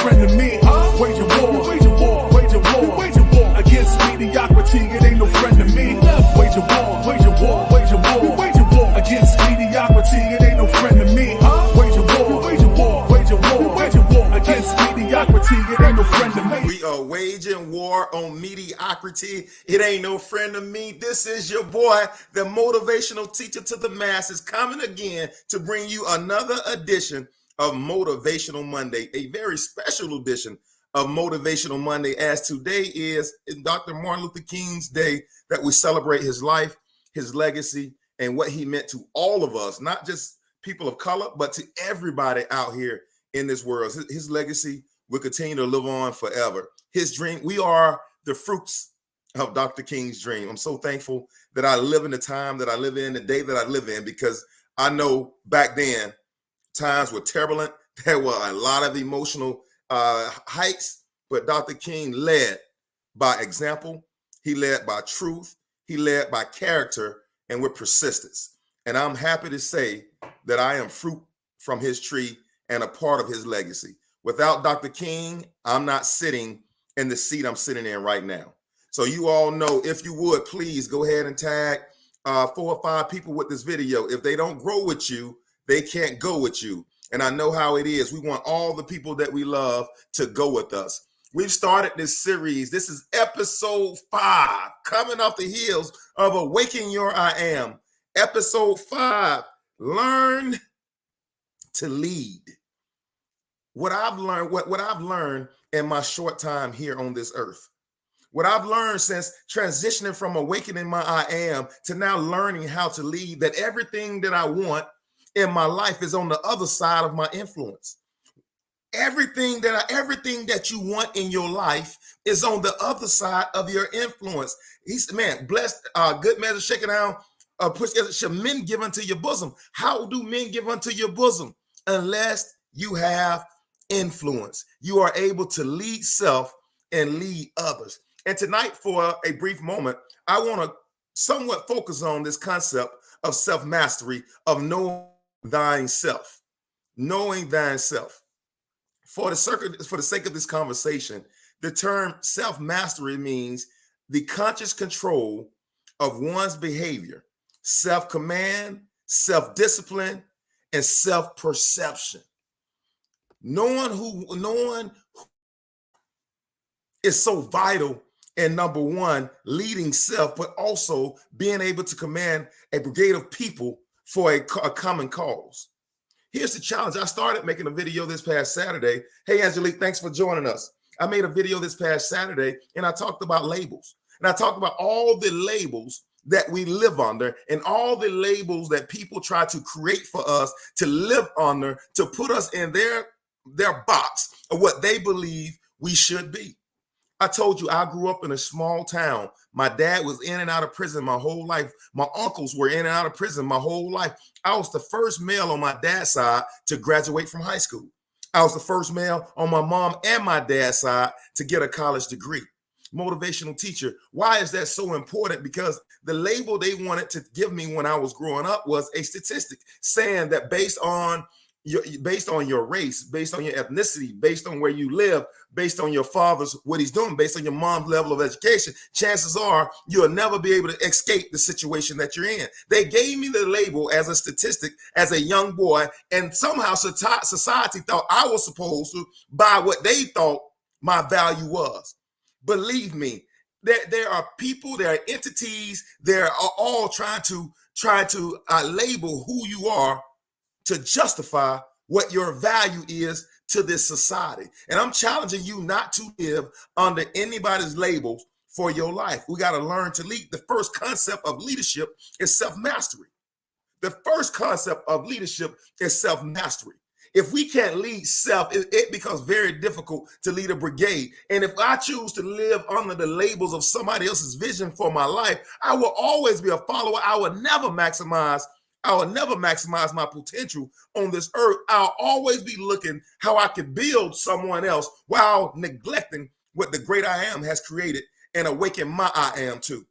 friend to me. Wage a war, wage a war, wage a war, wage a war against mediocrity. It ain't no friend to me. Wage a war, wage a war, wage a war, wage a war against mediocrity. It ain't no friend to me. Wage a war, wage a war, wage a war, wage a war against mediocrity. It ain't no friend to me. We are waging war on mediocrity. It ain't no friend to me. This is your boy, the motivational teacher to the masses, coming again to bring you another edition of Motivational Monday, a very special edition of Motivational Monday, as today is Dr. Martin Luther King's day that we celebrate his life, his legacy, and what he meant to all of us, not just people of color, but to everybody out here in this world. His legacy will continue to live on forever. His dream, we are the fruits of Dr. King's dream. I'm so thankful that I live in the time that I live in, the day that I live in, because I know back then times were turbulent. There were a lot of emotional heights, but Dr. King led by example. He led by truth. He led by character and with persistence. And I'm happy to say that I am fruit from his tree and a part of his legacy. Without Dr. King, I'm not sitting in the seat I'm sitting in right now. So you all know, if you would, please go ahead and tag 4 or 5 people with this video. If they don't grow with you, they can't go with you. And I know how it is. We want all the people that we love to go with us. We've started this series. This is episode 5, coming off the heels of Awaken Your I Am. Episode 5, learn to lead. What I've learned in my short time here on this earth, what I've learned since transitioning from awakening my I am to now learning how to lead, that everything that I want in my life is on the other side of my influence. Everything that you want in your life is on the other side of your influence. He said, man, blessed, good measure, shaken down, push, shall men give unto your bosom. How do men give unto your bosom? Unless you have influence. You are able to lead self and lead others. And tonight, for a brief moment, I want to somewhat focus on this concept of self-mastery, of knowing thyself. Knowing thyself. For the sake of this conversation, the term self-mastery means the conscious control of one's behavior, self-command, self-discipline, and self-perception. Knowing who is so vital in, number one, leading self, but also being able to command a brigade of people for a common cause. Here's the challenge. I started making a video this past Saturday. Hey, Angelique, thanks for joining us. I made a video this past Saturday, and I talked about labels. And I talked about all the labels that we live under and all the labels that people try to create for us to live under, to put us in their box of what they believe we should be. I told you I grew up in a small town. My dad was in and out of prison my whole life. My uncles were in and out of prison my whole life. I was the first male on my dad's side to graduate from high school. I was the first male on my mom and my dad's side to get a college degree. Motivational teacher. Why is that so important? Because the label they wanted to give me when I was growing up was a statistic saying that based on your race, based on your ethnicity, based on where you live, based on your father's, what he's doing, based on your mom's level of education, chances are you'll never be able to escape the situation that you're in. They gave me the label as a statistic as a young boy, and somehow society thought I was supposed to buy what they thought my value was. Believe me, there are people, there are entities, they're all trying to label who you are to justify what your value is to this society. And I'm challenging you not to live under anybody's labels for your life. We got to learn to lead. The first concept of leadership is self-mastery. The first concept of leadership is self-mastery. If we can't lead self, it becomes very difficult to lead a brigade. And if I choose to live under the labels of somebody else's vision for my life, I will always be a follower. I will never maximize my potential on this earth. I'll always be looking how I can build someone else while neglecting what the great I am has created and awaken my I am to.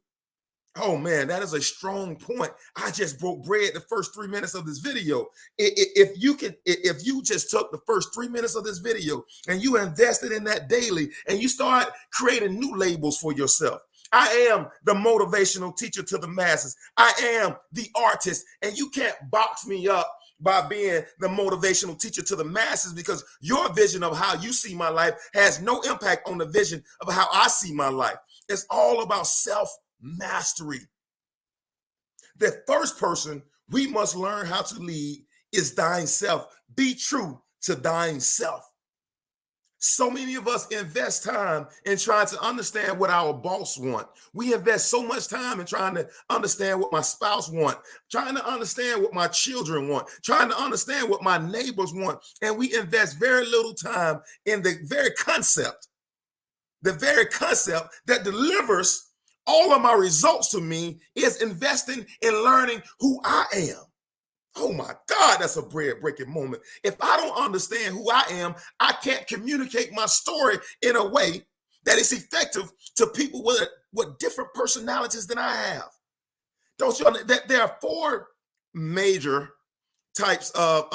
Oh man, that is a strong point. I just broke bread the first 3 minutes of this video. If you just took the first 3 minutes of this video and you invested in that daily and you start creating new labels for yourself. I am the motivational teacher to the masses. I am the artist, and you can't box me up by being the motivational teacher to the masses, because your vision of how you see my life has no impact on the vision of how I see my life. It's all about self-mastery. The first person we must learn how to lead is thine self. Be true to thine self. So many of us invest time in trying to understand what our boss want. We invest so much time in trying to understand what my spouse want, trying to understand what my children want, trying to understand what my neighbors want. And we invest very little time in the very concept that delivers all of my results to me is investing in learning who I am. Oh my God, that's a bread-breaking moment. If I don't understand who I am, I can't communicate my story in a way that is effective to people with different personalities than I have. Don't you know that there are four major types of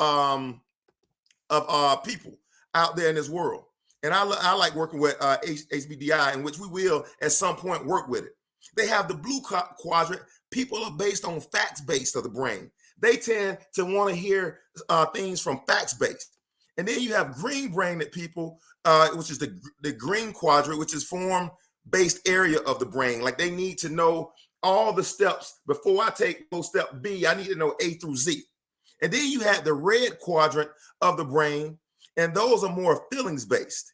people out there in this world? And I like working with HBDI, in which we will at some point work with it. They have the blue quadrant. People are based on facts-based of the brain. They tend to want to hear things from facts-based. And then you have green-brained people, which is the green quadrant, which is form-based area of the brain. Like they need to know all the steps. Before I take step B, I need to know A through Z. And then you have the red quadrant of the brain, and those are more feelings-based.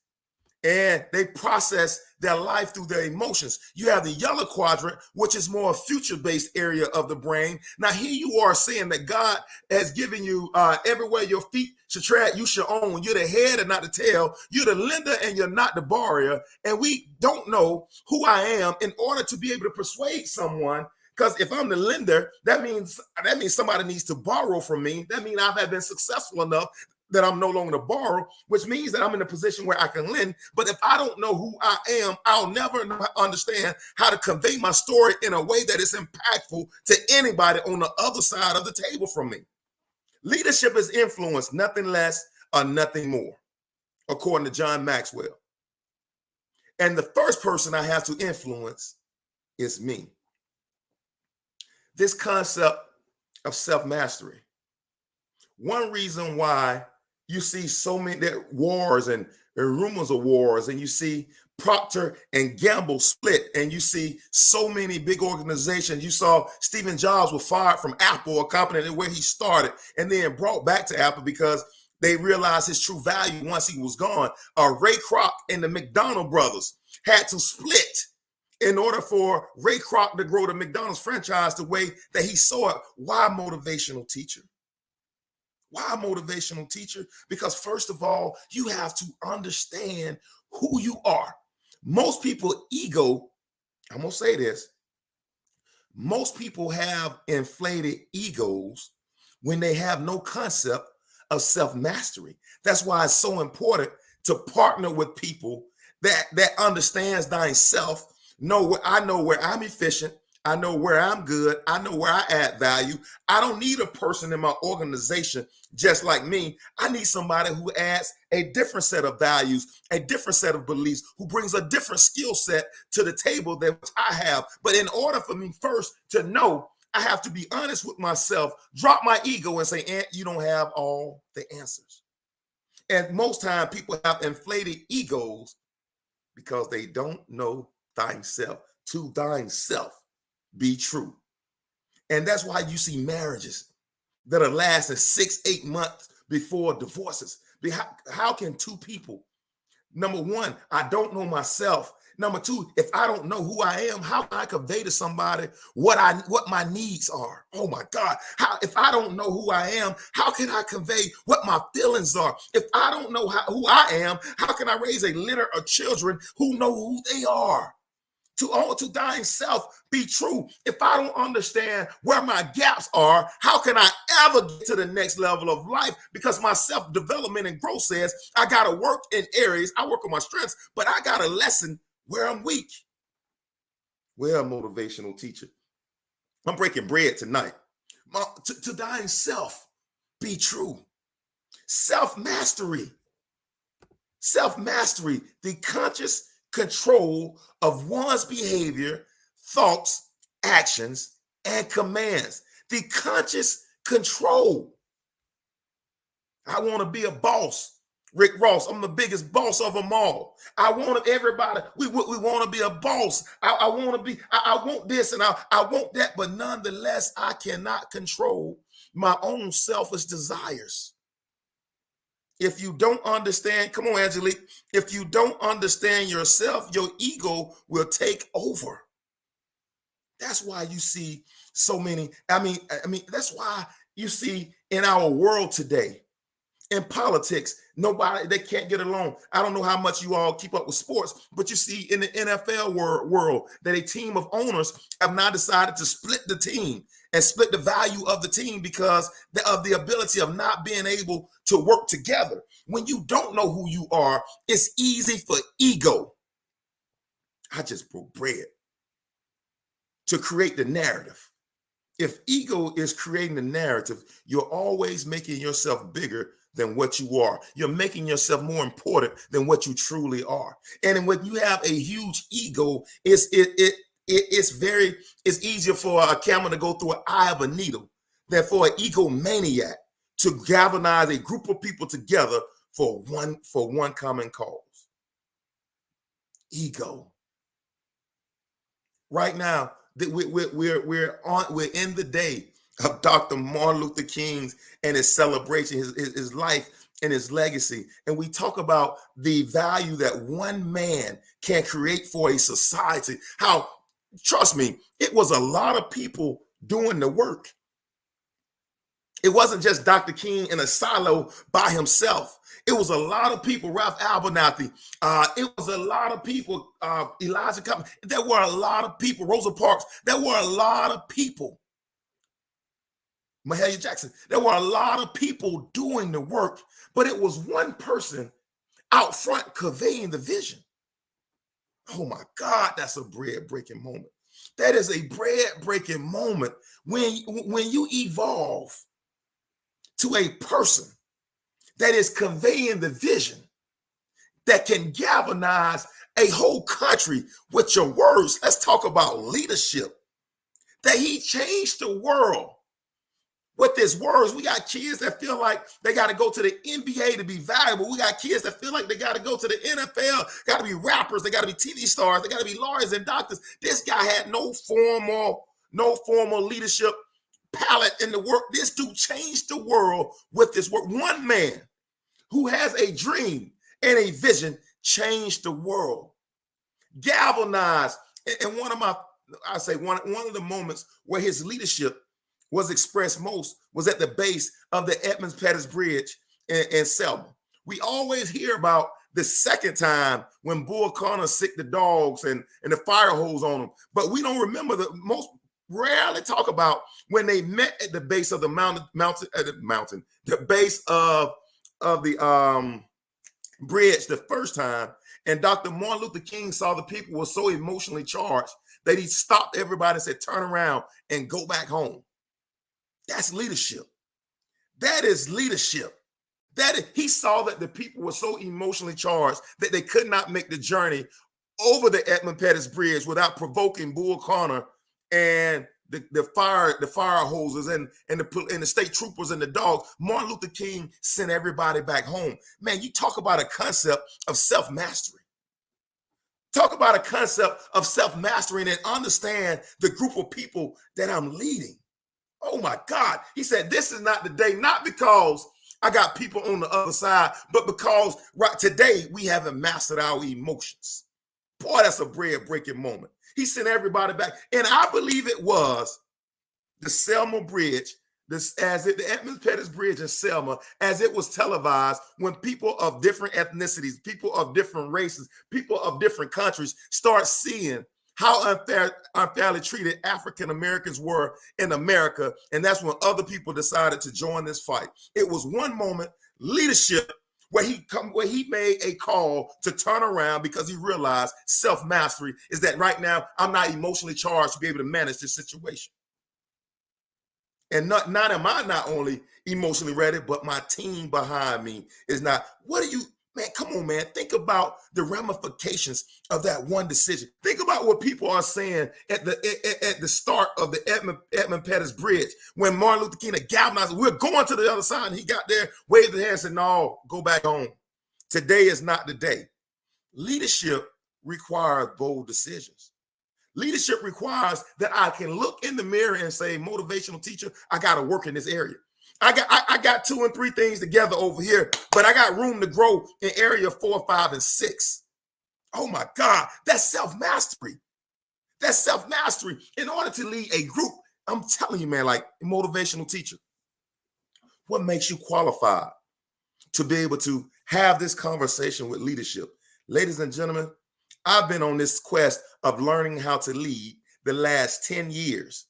And they process their life through their emotions. You have the yellow quadrant, which is more a future-based area of the brain. Now, here you are saying that God has given you everywhere your feet should tread, you should own. You're the head and not the tail. You're the lender and you're not the borrower. And we don't know who I am in order to be able to persuade someone. Because if I'm the lender, that means somebody needs to borrow from me. That means I've been successful enough that I'm no longer to borrow, which means that I'm in a position where I can lend. But if I don't know who I am, I'll never understand how to convey my story in a way that is impactful to anybody on the other side of the table from me. Leadership is influence, nothing less or nothing more, according to John Maxwell. And the first person I have to influence is me. This concept of self-mastery. One reason why you see so many wars and rumors of wars, and you see Procter and Gamble split, and you see so many big organizations. You saw Stephen Jobs was fired from Apple, a company where he started, and then brought back to Apple because they realized his true value once he was gone. Ray Kroc and the McDonald brothers had to split in order for Ray Kroc to grow the McDonald's franchise the way that he saw it. Why motivational teacher? Why motivational teacher? Because first of all, you have to understand who you are. Most people ego, I'm going to say this, most people have inflated egos when they have no concept of self-mastery. That's why it's so important to partner with people that understands thyself. I know where I'm efficient. I know where I'm good. I know where I add value. I don't need a person in my organization just like me. I need somebody who adds a different set of values, a different set of beliefs, who brings a different skill set to the table than I have. But in order for me first to know, I have to be honest with myself, drop my ego and say, Aunt, you don't have all the answers. And most time people have inflated egos because they don't know thyself. To thyself be true. And that's why you see marriages that are lasting 6-8 months before divorces. How can two people, number one, I don't know myself. Number two, if I don't know who I am, how can I convey to somebody what my needs are? Oh my God. If I don't know who I am, how can I convey what my feelings are? If I don't know who I am, how can I raise a litter of children who know who they are? To thyself be true. If I don't understand where my gaps are, how can I ever get to the next level of life? Because my self-development and growth says I got to work in areas. I work on my strengths, but I got to lessen where I'm weak. Well, motivational teacher, I'm breaking bread tonight. To thine self be true. Self-mastery. Self-mastery, the conscious control of one's behavior, thoughts, actions, and commands. The conscious control. I want to be a boss. Rick Ross, I'm the biggest boss of them all. I want everybody, we want to be a boss. I want to be, I want this and I want that, but nonetheless, I cannot control my own selfish desires. If you don't understand, come on, Angelique, if you don't understand yourself, your ego will take over. That's why you see so many, that's why you see in our world today, in politics, they can't get along. I don't know how much you all keep up with sports, but you see in the NFL world that a team of owners have now decided to split the team and split the value of the team because of the ability of not being able to work together. When you don't know who you are, it's easy for ego. I just broke bread to create the narrative. If ego is creating the narrative, you're always making yourself bigger than what you are. You're making yourself more important than what you truly are. And when you have a huge ego, it's easier for a camel to go through an eye of a needle than for an egomaniac to galvanize a group of people together for one common cause. Ego. Right now, we're in the day of Dr. Martin Luther King's and his celebration, his life and his legacy. And we talk about the value that one man can create for a society. How, trust me, it was a lot of people doing the work. It wasn't just Dr. King in a silo by himself. It was a lot of people, Ralph Abernathy. It was a lot of people, Elijah Cummings. There were a lot of people, Rosa Parks. There were a lot of people. Mahalia Jackson. There were a lot of people doing the work, but it was one person out front conveying the vision. Oh my God, that's a bread-breaking moment. That is a bread-breaking moment when you evolve to a person that is conveying the vision that can galvanize a whole country with your words. Let's talk about leadership. That he changed the world with his words. We got kids that feel like they got to go to the NBA to be valuable. We got kids that feel like they got to go to the NFL, got to be rappers, they got to be TV stars, they got to be lawyers and doctors. This guy had no formal leadership palette in the work. This dude changed the world with this work. One man who has a dream and a vision changed the world. Galvanized. And one of the moments where his leadership was expressed most was at the base of the Edmund Pettus Bridge in Selma. We always hear about the second time when Bull Connor sicked the dogs and the fire hose on them, but we don't remember rarely talk about when they met at the base of the the base of the bridge the first time. And Dr. Martin Luther King saw the people were so emotionally charged that he stopped everybody and said, turn around and go back home. That's leadership. That is leadership. He saw that the people were so emotionally charged that they could not make the journey over the Edmund Pettus Bridge without provoking Bull Connor and the fire hoses and the state troopers and the dogs. Martin Luther King sent everybody back home. Man, you talk about a concept of self-mastery. Talk about a concept of self-mastery and understand the group of people that I'm leading. Oh my God. He said, this is not the day, not because I got people on the other side, but because right today we haven't mastered our emotions. Boy, that's a bread-breaking moment. He sent everybody back. And I believe it was the Selma Bridge, the Edmund Pettus Bridge in Selma, as it was televised, when people of different ethnicities, people of different races, people of different countries start seeing how unfairly treated African Americans were in America. And that's when other people decided to join this fight. It was one moment, leadership, where he made a call to turn around because he realized self-mastery is that right now I'm not emotionally charged to be able to manage this situation. And not am I not only emotionally ready, but my team behind me is not. What do you, man, come on, man. Think about the ramifications of that one decision. Think about what people are saying at the start of the Edmund Pettus Bridge when Martin Luther King had galvanized. We're going to the other side. And he got there, waved his hand and said, no, go back home. Today is not the day. Leadership requires bold decisions. Leadership requires that I can look in the mirror and say, motivational teacher, I got to work in this area. I got 2 and 3 things together over here, but I got room to grow in area 4, 5, and 6. Oh my God, that's self-mastery. That's self-mastery. In order to lead a group, I'm telling you, man, like motivational teacher, what makes you qualified to be able to have this conversation with leadership? Ladies and gentlemen, I've been on this quest of learning how to lead the last 10 years.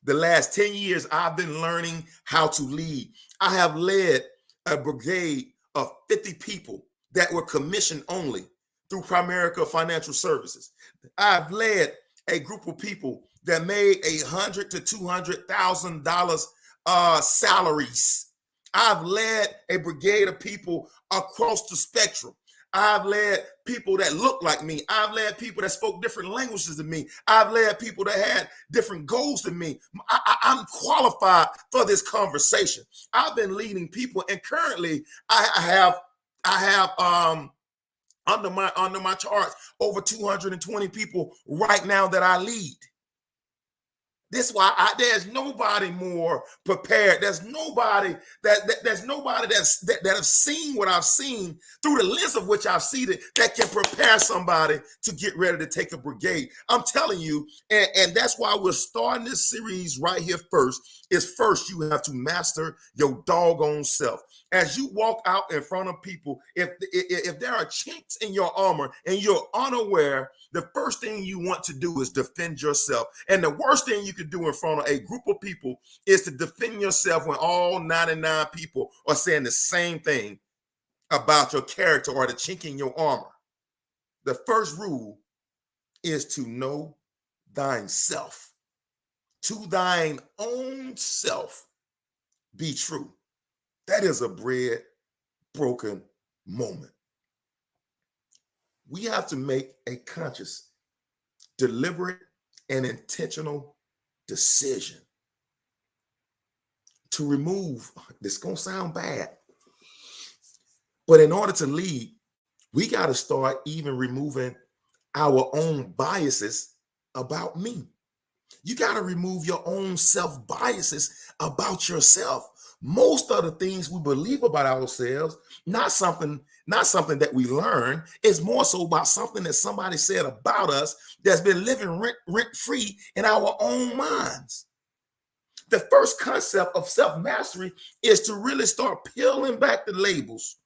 The last 10 years, I've been learning how to lead. I have led a brigade of 50 people that were commission only through Primerica Financial Services. I've led a group of people that made $100,000 to $200,000 salaries. I've led a brigade of people across the spectrum. I've led people that look like me. I've led people that spoke different languages than me. I've led people that had different goals than me. I'm qualified for this conversation. I've been leading people, and currently I have under my charge over 220 people right now that I lead. This is why there's nobody more prepared. There's nobody that have seen what I've seen through the lens of which I've seen it that can prepare somebody to get ready to take a brigade. I'm telling you, and that's why we're starting this series right here first. First you have to master your doggone self. As you walk out in front of people, if there are chinks in your armor and you're unaware, the first thing you want to do is defend yourself. And the worst thing you could do in front of a group of people is to defend yourself when all 99 people are saying the same thing about your character or the chink in your armor. The first rule is to know thine self. To thine own self be true. That is a broken moment. We have to make a conscious, deliberate, and intentional decision to remove, this is going to sound bad, but in order to lead, we got to start even removing our own biases about me. You got to remove your own self-biases about yourself. Most of the things we believe about ourselves, not something that we learn, is more so about something that somebody said about us that's been living rent-free in our own minds. The first concept of self-mastery is to really start peeling back the labels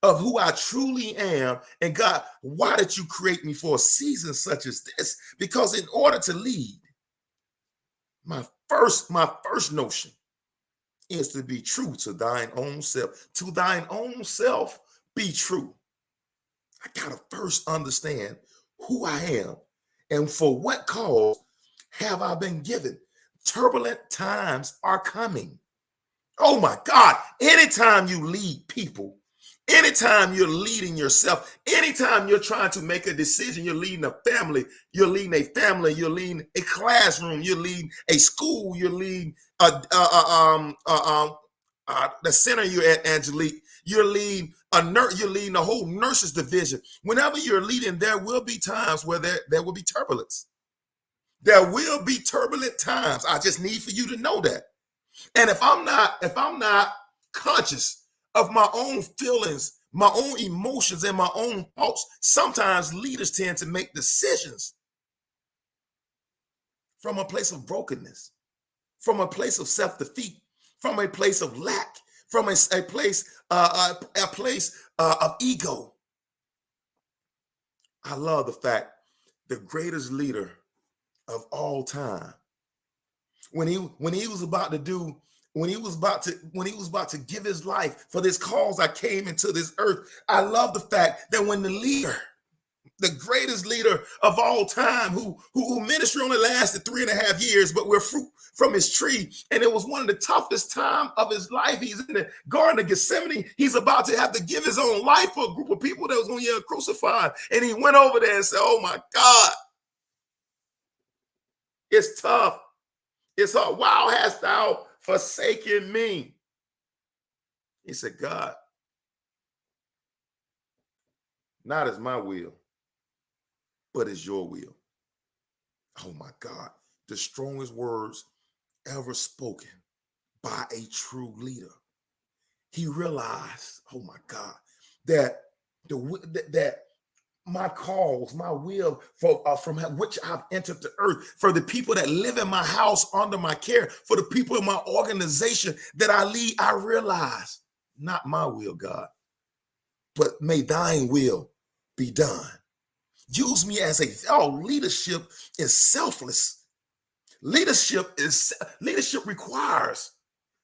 of who I truly am. And God, why did you create me for a season such as this? Because in order to lead, my first notion is to be true to thine own self. To thine own self be true. I gotta first understand who I am and for what cause have I been given. Turbulent times are coming. Oh my God, anytime you lead people, anytime you're leading yourself, anytime you're trying to make a decision, you're leading a family, you're leading a classroom, you're leading a school, you're leading the center you're at, Angelique, you're leading you're leading a whole nurses division. Whenever you're leading, there will be times where there will be turbulence. There will be turbulent times. I just need for you to know that. And if I'm not conscious of my own feelings, my own emotions, and my own thoughts, sometimes leaders tend to make decisions from a place of brokenness, from a place of self-defeat, from a place of lack, from a place of ego. I love the fact the greatest leader of all time, when he was about to give his life for this cause, I came into this earth. I love the fact that when the leader, the greatest leader of all time, who ministry only lasted 3.5 years, but we're fruit from his tree. And it was one of the toughest time of his life. He's in the Garden of Gethsemane. He's about to have to give his own life for a group of people that was going to get crucified. And he went over there and said, oh my God, it's tough. It's hard. Why hast thou forsaken me? He said, God, not as my will, but as your will. Oh my God, the strongest words ever spoken by a true leader. He realized, oh my God, that that my cause, my will from which I've entered the earth, for the people that live in my house under my care, for the people in my organization that I lead, I realize not my will, God, but may thine will be done. Use me as leadership is selfless. Leadership requires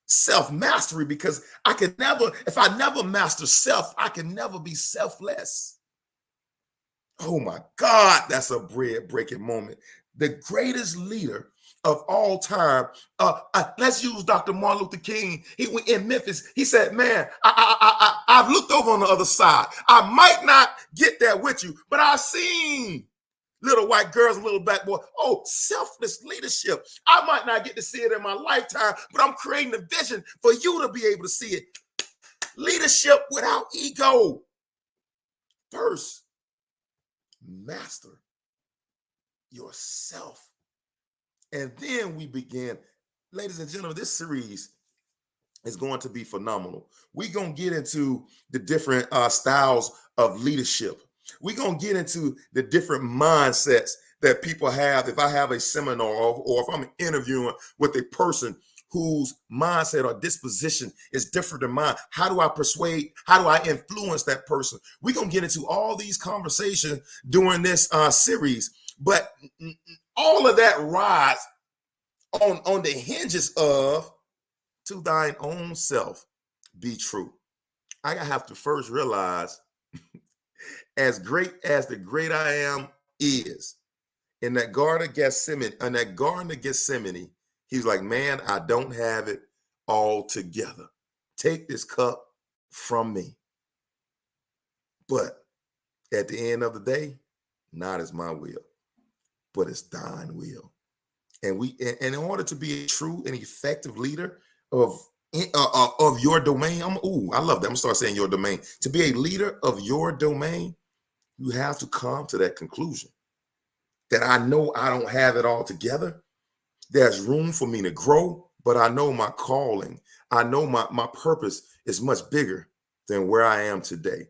self-mastery, because if I never master self, I can never be selfless. Oh my God, that's a bread-breaking moment. The greatest leader of all time. Let's use Dr. Martin Luther King. He went in Memphis. He said, man, I've looked over on the other side. I might not get there with you, but I've seen little white girls and little black boys. Oh, selfless leadership. I might not get to see it in my lifetime, but I'm creating a vision for you to be able to see it. Leadership without ego. First, master yourself. And then we begin. Ladies and gentlemen, this series is going to be phenomenal. We're going to get into the different styles of leadership. We're going to get into the different mindsets that people have. If I have a seminar or if I'm interviewing with a person whose mindset or disposition is different than mine, how do I persuade? How do I influence that person? We're going to get into all these conversations during this series. But all of that rides on the hinges of, to thine own self be true. I have to first realize, as great as the great I am is, in that Garden of Gethsemane, he's like, man, I don't have it all together. Take this cup from me. But at the end of the day, not as my will, but it's thine will. And in order to be a true and effective leader of your domain, I love that. I'm gonna start saying your domain. To be a leader of your domain, you have to come to that conclusion that I know I don't have it all together. There's room for me to grow, but I know my calling. I know my purpose is much bigger than where I am today.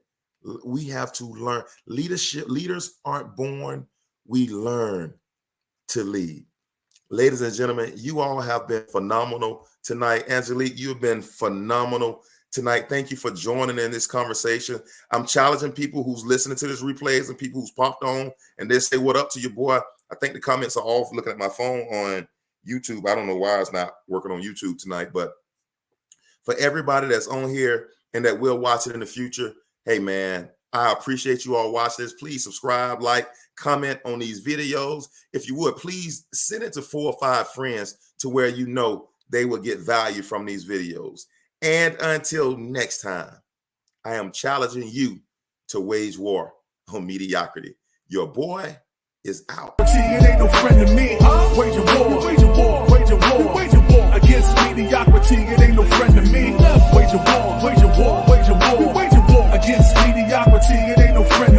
We have to learn. Leaders aren't born. We learn to lead. Ladies and gentlemen, you all have been phenomenal tonight. Angelique, you've been phenomenal tonight. Thank you for joining in this conversation. I'm challenging people who's listening to this replays and people who's popped on and they say, what up to your boy? I think the comments are off. Looking at my phone on YouTube. I don't know why it's not working on YouTube tonight, but for everybody that's on here and that will watch it in the future, hey man, I appreciate you all watching this. Please subscribe, like, comment on these videos. If you would, please send it to 4 or 5 friends to where you know they will get value from these videos. And until next time, I am challenging you to wage war on mediocrity. Your boy is out. It ain't no friend to me. Wage a war, wage a war, wage a war, wage a war against mediocrity. It ain't no friend to me. Wage a war, wage a war, wage a war, wage a war against mediocrity. It ain't no friend to me.